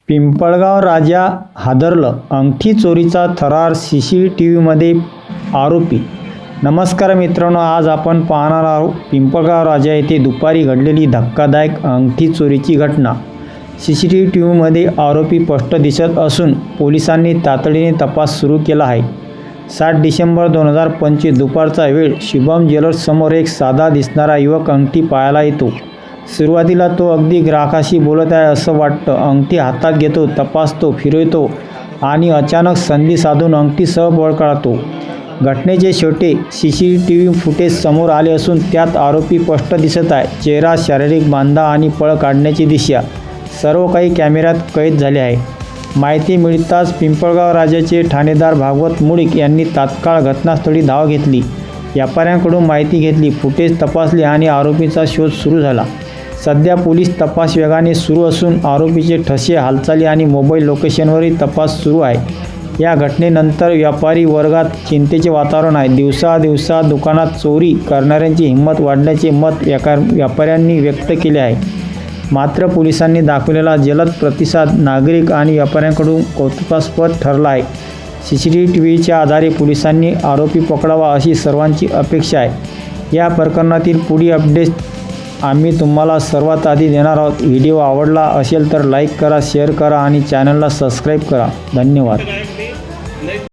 पिंपळगाव राजा हादरलं, अंगठी चोरीचा थरार CCTVमध्ये आरोपी. नमस्कार मित्रांनो, आज आपण पाहणार आहोत पिंपळगाव राजा येथे दुपारी घडलेली धक्कादायक अंगठी चोरीची घटना. CCTVमध्ये आरोपी स्पष्ट दिसत असून पोलिसांनी तातडीने तपास सुरू केला आहे. 7 डिसेंबर 2025 दुपारचा वेळ. शुभम ज्वेलर्ससमोर एक साधा दिसणारा युवक अंगठी पाहायला येतो. सुरुवातीला तो अगदी ग्राहकाशी बोलत आहे असं वाटतं. अंगठी हातात घेतो, तपासतो, फिरवतो आणि अचानक संधी साधून अंगठीसह पळ काढतो. घटनेचे शेवटी CCTV फुटेज समोर आले असून त्यात आरोपी स्पष्ट दिसत आहे. चेहरा, शारीरिक बांधा आणि पळ काढण्याची दिशा सर्व काही कॅमेऱ्यात कैद झाले आहे. माहिती मिळताच पिंपळगाव राजाचे ठाणेदार भागवत मुळीक यांनी तात्काळ घटनास्थळी धाव घेतली. व्यापाऱ्यांकडून माहिती घेतली, फुटेज तपासले आणि आरोपीचा शोध सुरू झाला. सध्या पोलीस तपास वेगाने सुरू असून आरोपीचे ठसे, हालचाली आणि मोबाईल लोकेशनवरही तपास सुरू आहे. या घटनेनंतर व्यापारी वर्गात चिंतेचे वातावरण आहे. दिवसा दुकानात चोरी करणाऱ्यांची हिंमत वाढल्याचे मत व्यापाऱ्यांनी व्यक्त केले आहे. मात्र पोलिसांनी दाखवलेला जलद प्रतिसाद नागरिक आणि व्यापाऱ्यांकडून कौतुकास्पद ठरला आहे. CCTVच्या आधारे पोलिसांनी आरोपी पकडावा अशी सर्वांची अपेक्षा आहे. या प्रकरणातील पुढील अपडेट्स आम्ही तुम्हाला सर्वात आधी देणार आहोत. व्हिडिओ आवडला असेल तर लाईक करा, शेअर करा आणि चॅनलला सबस्क्राईब करा. धन्यवाद.